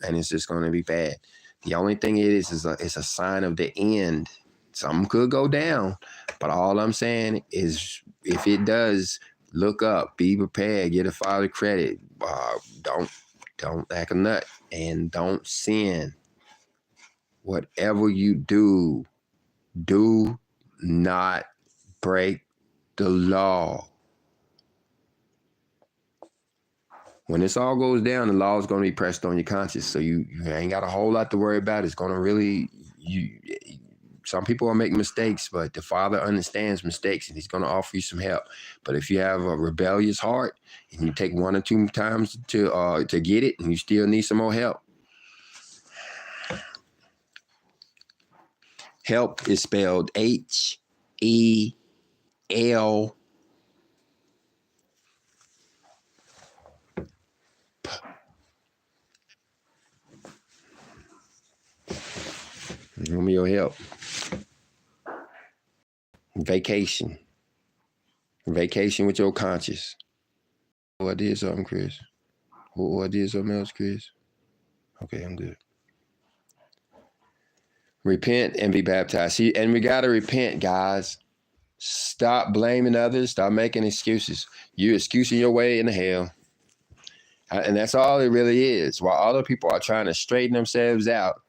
and it's just going to be bad. The only thing it's a sign of the end. Something could go down, but all I'm saying is if it does, look up, be prepared, get a Father credit. Don't act a nut, and don't sin. Whatever you do, do not break the law. When this all goes down, the law is going to be pressed on your conscience, so you ain't got a whole lot to worry about. It's going to really some people will make mistakes, but the Father understands mistakes, and he's going to offer you some help. But if you have a rebellious heart and you take 1 or 2 times to get it, and you still need some more help. Help is spelled H-E-L. Give me your help. Vacation with your conscience. Oh, I did something, Chris. Oh, I did something else, Chris. Okay, I'm good. Repent and be baptized. See, and we got to repent, guys. Stop blaming others. Stop making excuses. You're excusing your way into hell. And that's all it really is. While other people are trying to straighten themselves out,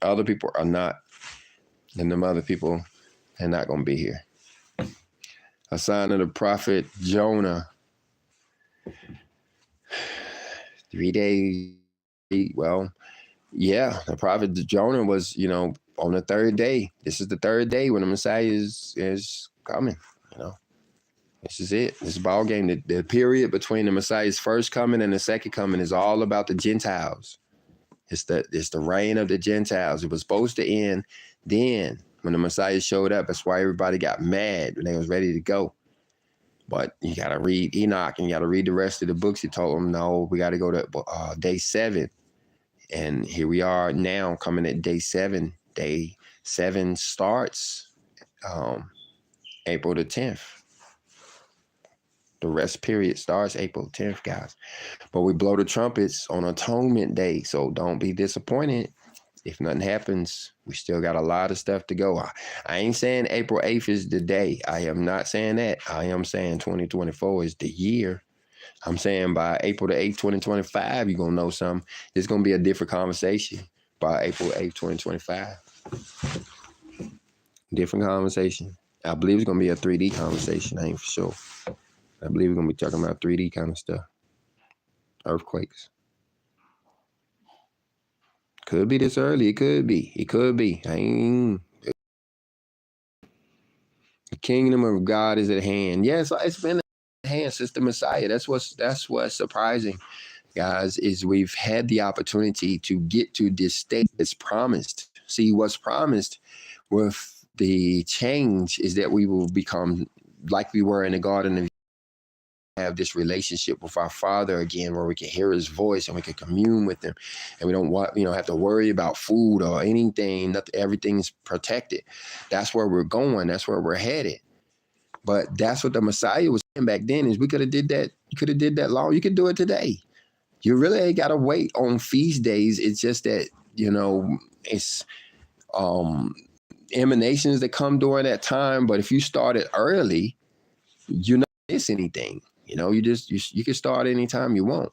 other people are not. And them other people are not going to be here. A sign of the prophet Jonah. 3 days. Well, yeah, the prophet Jonah was, on the third day. This is the third day when the Messiah is coming. This is it. This ball game. The period between the Messiah's first coming and the second coming is all about the Gentiles. It's the reign of the Gentiles. It was supposed to end then when the Messiah showed up. That's why everybody got mad when they was ready to go. But you got to read Enoch and you got to read the rest of the books. He told them, no, we got to go to day 7. And here we are now coming at day 7. Day 7 starts April the 10th. The rest period starts April 10th, guys. But we blow the trumpets on Atonement Day, so don't be disappointed. If nothing happens, we still got a lot of stuff to go. I ain't saying April 8th is the day. I am not saying that. I am saying 2024 is the year. I'm saying by April the 8th, 2025, you're going to know something. It's going to be a different conversation by April 8th, 2025. Different conversation. I believe it's going to be a 3D conversation. I ain't for sure. I believe we're going to be talking about 3D kind of stuff. Earthquakes. Could be this early. It could be. It could be. The kingdom of God is at hand. Yes, it's been at hand since the Messiah. That's what's surprising, guys, is we've had the opportunity to get to this state that's promised. See, what's promised with the change is that we will become like we were in the Garden of have this relationship with our Father again, where we can hear His voice and we can commune with Him, and we don't have to worry about food or anything. Everything's protected. That's where we're going. That's where we're headed. But that's what the Messiah was saying back then. Is we could have did that. You could have did that long. You could do it today. You really ain't got to wait on feast days. It's just that it's emanations that come during that time. But if you started early, you're not miss anything. You can start anytime you want.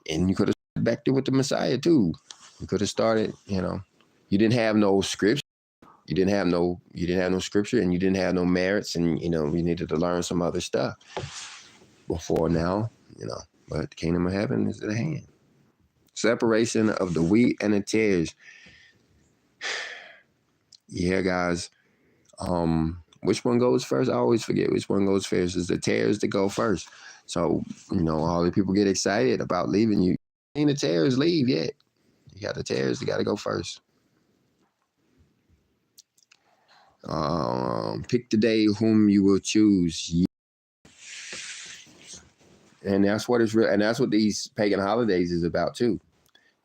And you could have started back there with the Messiah too. You could have started, you didn't have no scripture. You didn't have no scripture, and you didn't have no merits, and you needed to learn some other stuff before now, but the kingdom of heaven is at hand. Separation of the wheat and the tares. Yeah, guys. Which one goes first? I always forget which one goes first. It's the tares that go first. So, all the people get excited about leaving. You ain't the tares leave yet. You got the tares, you got to go first. Pick the day whom you will choose. And that's what it's real. And that's what these pagan holidays is about too.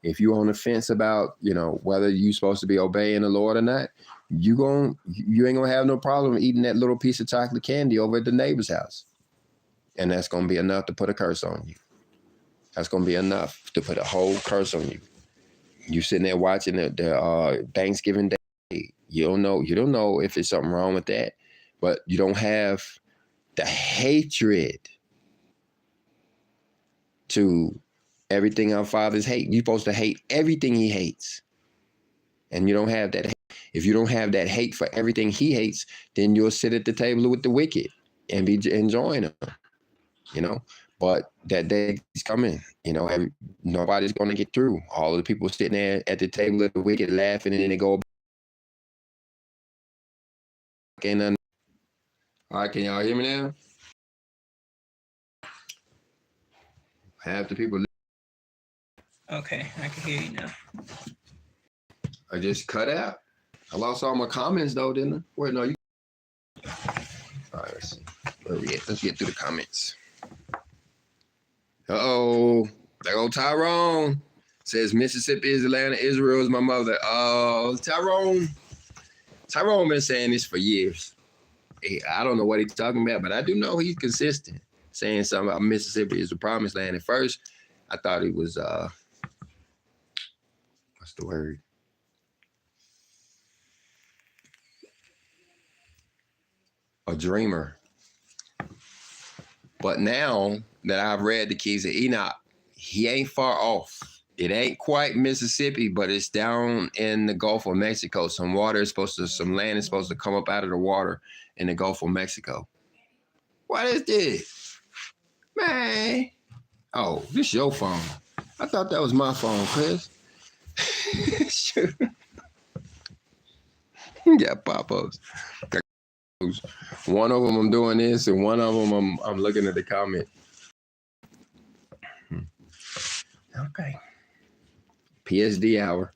If you're on the fence about, whether you're supposed to be obeying the Lord or not, you ain't gonna have no problem eating that little piece of chocolate candy over at the neighbor's house. And that's gonna be enough to put a curse on you. That's gonna be enough to put a whole curse on you. You sitting there watching the Thanksgiving Day. You don't know if there's something wrong with that, but you don't have the hatred to everything our fathers hate. You're supposed to hate everything He hates. And you don't have that. If you don't have that hate for everything He hates, then you'll sit at the table with the wicked and be enjoying them, But that day is coming, nobody's going to get through. All of the people sitting there at the table with the wicked laughing, and then they go back. All right, can y'all hear me now? Half the people. Okay, I can hear you now. I just cut out. I lost all my comments though, didn't I? Wait, no, you. All right, let's see. Where we at? Let's get through the comments. Uh-oh. There go Tyrone. Says Mississippi is the land of Israel is my mother. Oh, Tyrone. Tyrone been saying this for years. I don't know what he's talking about, but I do know he's consistent. Saying something about Mississippi is the promised land. At first, I thought he was, what's the word? a dreamer. But now that I've read the Keys of Enoch, he ain't far off. It ain't quite Mississippi, but it's down in the Gulf of Mexico. Some land is supposed to come up out of the water in the Gulf of Mexico. What is this? Man. Oh, this your phone. I thought that was my phone, Chris. Shoot. Got pop-ups. One of them I'm doing this, and one of them I'm looking at the comment. Okay. PSD hour.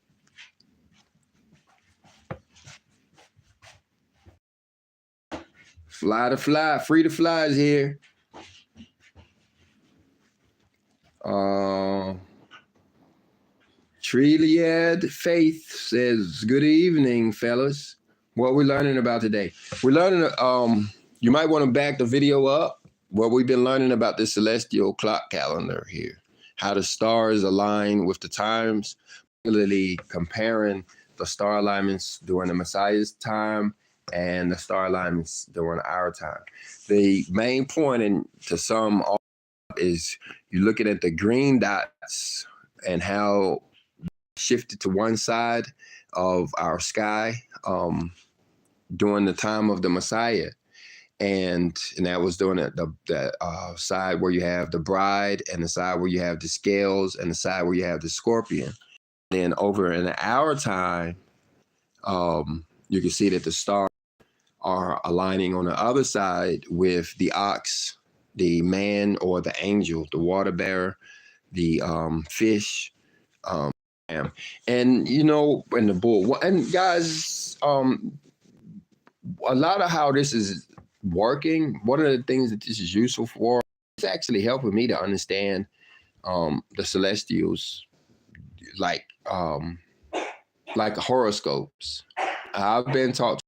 Fly to fly, free to fly is here. Trilliad Faith says, good evening, fellas. What we're learning about today? We're learning, you might want to back the video up. What we've been learning about the celestial clock calendar here. How the stars align with the times, particularly comparing the star alignments during the Messiah's time and the star alignments during our time. The main point, and to sum all is you're looking at the green dots and how shifted to one side of our sky during the time of the Messiah. And that was during the side where you have the bride, and the side where you have the scales, and the side where you have the scorpion. Then over in our time, you can see that the stars are aligning on the other side with the ox, the man or the angel, the water bearer, the fish, and you know, and the bull. And guys, a lot of how this is working, one of the things that this is useful for, it's actually helping me to understand the celestials, like horoscopes. I've been taught.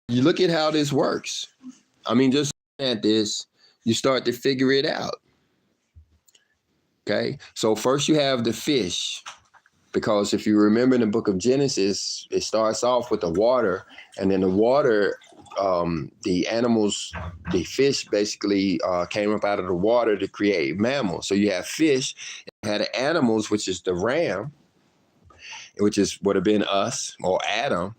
You look at how this works. I mean, just at this, you start to figure it out. Okay, so first you have the fish, because if you remember in the book of Genesis, it starts off with the water, and then the water, the animals, the fish basically came up out of the water to create mammals. So you have fish, you had the animals, which is the ram, which would have been us or Adam.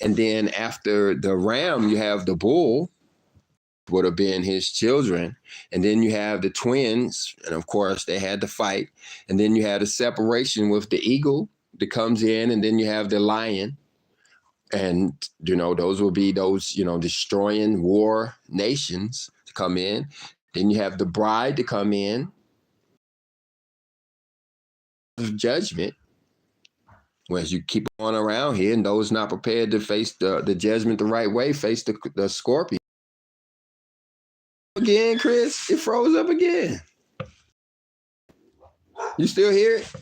And then after the ram, you have the bull, would have been his children. And then you have the twins, and of course they had to fight. And then you have the separation with the eagle that comes in, and then you have the lion. And, you know, those will be those, you know, destroying war nations to come in. Then you have the bride to come in, judgment. Whereas you keep on around here, and those not prepared to face the judgment the right way, face the scorpion. Again, Chris, it froze up again. You still hear it?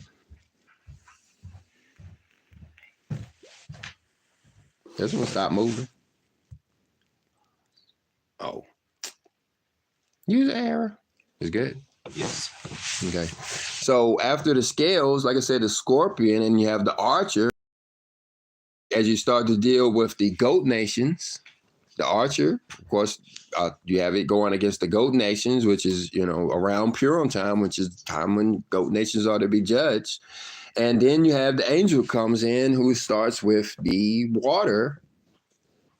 This one stop moving. Oh. User error. It's good. Yes. Okay. So after the scales, like I said, the scorpion, and you have the archer. As you start to deal with the goat nations, the archer, of course, you have it going against the goat nations, which is, you know, around Purim time, which is the time when goat nations are to be judged. And then you have the angel comes in, who starts with the water,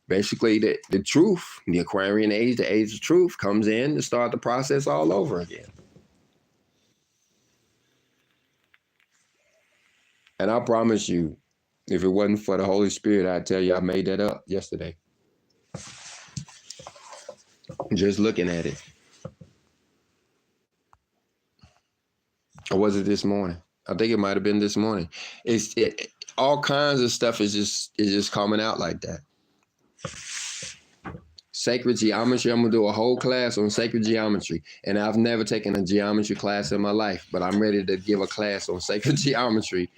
basically the truth, the Aquarian age, the age of truth, comes in to start the process all over again. And I promise you, if it wasn't for the Holy Spirit, I'd tell you I made that up yesterday. Just looking at it. Or was it this morning? I think it might have been this morning. All kinds of stuff is just coming out like that. Sacred geometry. I'm gonna do a whole class on sacred geometry, and I've never taken a geometry class in my life, but I'm ready to give a class on sacred geometry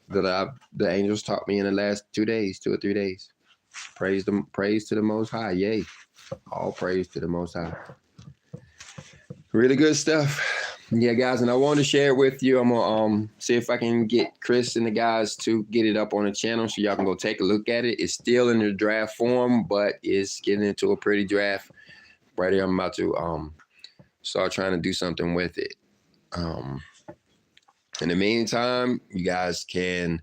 that the angels taught me in the last 2 or 3 days. Praise to the Most High. Yay! All praise to the Most High. Really good stuff. Yeah, guys, and I wanted to share it with you. I'm gonna see if I can get Chris and the guys to get it up on the channel so y'all can go take a look at it. It's still in the draft form, but it's getting into a pretty draft. Right here, I'm about to start trying to do something with it. In the meantime, you guys can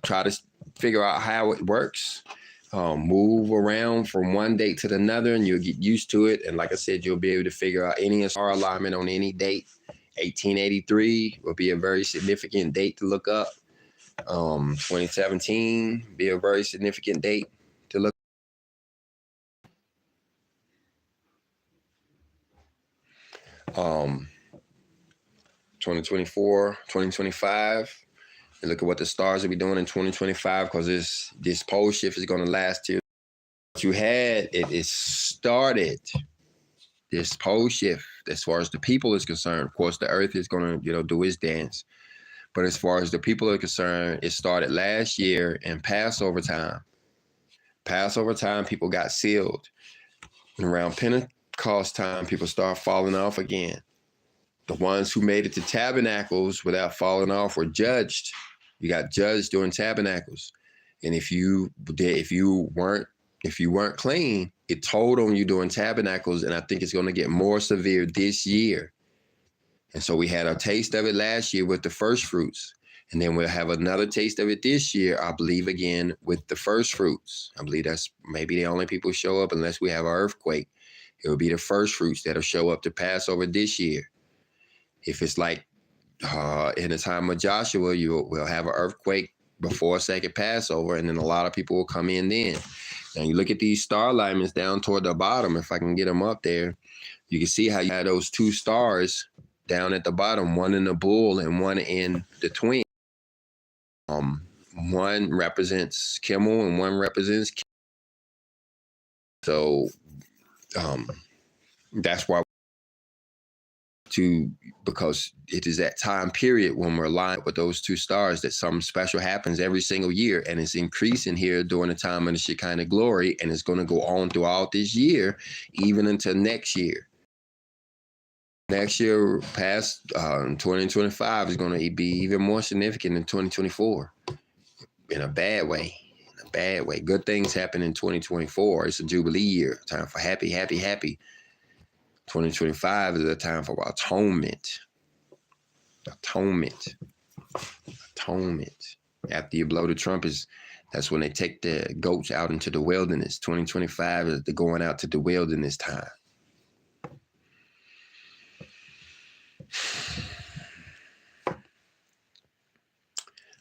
try to figure out how it works. Move around from one date to another and you'll get used to it. And like I said, you'll be able to figure out any star alignment on any date. 1883 will be a very significant date to look up. 2017 be a very significant date to look up. 2024, 2025. And look at what the stars will be doing in 2025 because this pole shift is going to last till you had it is started. This pole shift, as far as the people is concerned, of course, the earth is going to, do its dance. But as far as the people are concerned, it started last year in Passover time. Passover time, people got sealed. And around Pentecost time, people start falling off again. The ones who made it to tabernacles without falling off were judged. You got judged during tabernacles. And if you weren't clean, it told on you during tabernacles, and I think it's going to get more severe this year. And so we had a taste of it last year with the first fruits, and then we'll have another taste of it this year, I believe, again with the first fruits. I believe that's maybe the only people who show up unless we have an earthquake. It will be the first fruits that'll show up to Passover this year. If it's like in the time of Joshua, we'll have an earthquake before a second Passover, and then a lot of people will come in then. Now you look at these star alignments down toward the bottom. If I can get them up there, you can see how you have those two stars down at the bottom, one in the bull and one in the twin. One represents Kimmel and one represents Kim. So that's why because it is that time period when we're aligned with those two stars that something special happens every single year, and it's increasing here during the time of the Shekinah glory, and it's going to go on throughout this year, even into next year. Next year, past 2025 is going to be even more significant than 2024 in a bad way. In a bad way. Good things happen in 2024. It's a Jubilee year. Time for happy, happy, happy. 2025 is a time for atonement. Atonement. Atonement. After you blow the trumpets, that's when they take the goats out into the wilderness. 2025 is the going out to the wilderness time.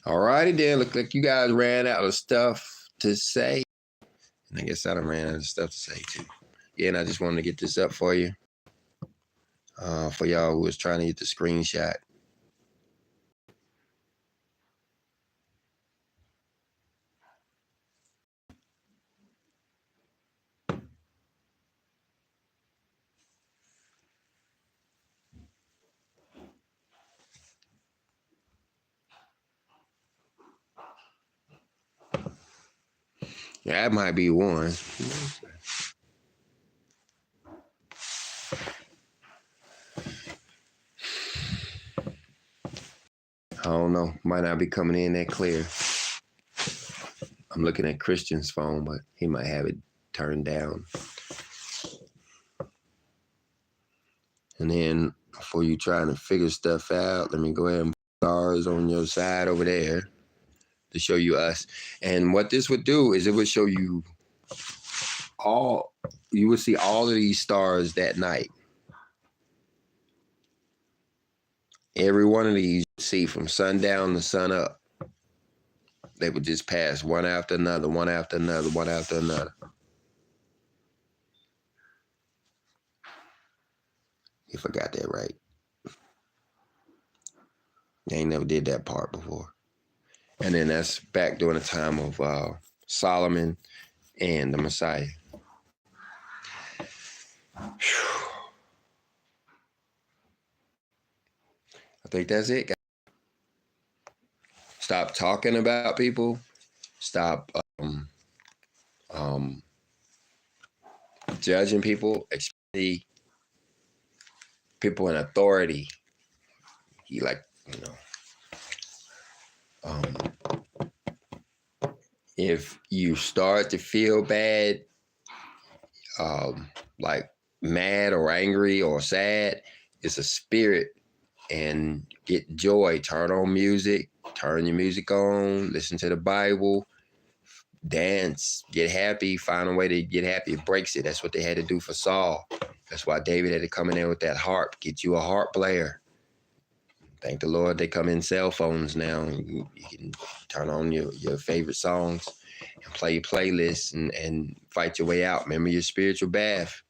All righty then. Look like you guys ran out of stuff to say. And I guess I done ran out of stuff to say too. Yeah, and I just wanted to get this up for you. For y'all who was trying to get the screenshot. Yeah, that might be one. I don't know. Might not be coming in that clear. I'm looking at Christian's phone, but he might have it turned down. And then before you trying to figure stuff out, let me go ahead and put stars on your side over there to show you us. And what this would do is it would show you you would see all of these stars that night. Every one of these you see from sundown to sun up. They would just pass one after another, one after another, one after another. If I got that right. I ain't never did that part before. And then that's back during the time of Solomon and the Messiah. Whew. I think that's it, guys. Stop talking about people. Stop judging people, especially people in authority. He like, if you start to feel bad, like mad or angry or sad, it's a spirit. And get joy. Turn on music. Turn your music on. Listen to the Bible. Dance. Get happy. Find a way to get happy. It breaks it. That's what they had to do for Saul. That's why David had to come in there with that harp. Get you a harp player. Thank the Lord they come in cell phones now. You can turn on your favorite songs and play your playlists and fight your way out. Remember your spiritual bath.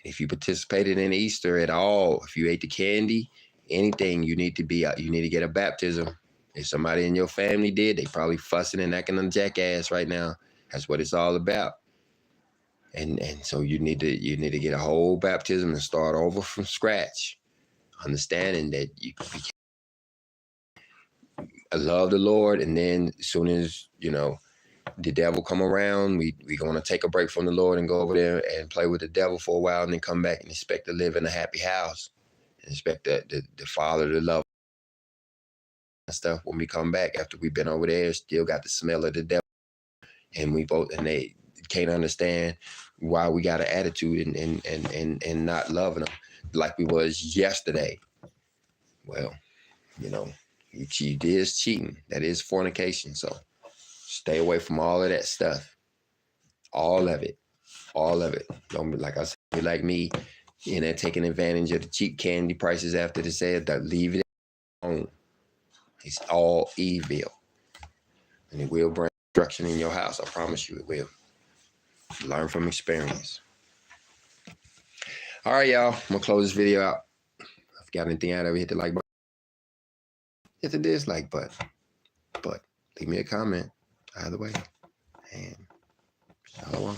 If you participated in Easter at all, if you ate the candy, anything, you need to get a baptism. If somebody in your family did, they probably fussing and acting a jackass right now. That's what it's all about. And so you need to get a whole baptism and start over from scratch, understanding that you love the Lord, and then as soon as the devil come around, we going to take a break from the Lord and go over there and play with the devil for a while, and then come back and expect to live in a happy house, and expect the Father to love and stuff. When we come back after we've been over there, still got the smell of the devil, and they can't understand why we got an attitude and not loving them like we was yesterday. Well, it is cheating. That is fornication. So stay away from all of that stuff. All of it. Don't be like I said, be like me, taking advantage of the cheap candy prices after the sale. Leave it alone. It's all evil. And it will bring destruction in your house. I promise you it will. Learn from experience. All right, y'all. I'm going to close this video out. If you got anything out of it, hit the like button. Hit the dislike button. But leave me a comment either way. And shalom.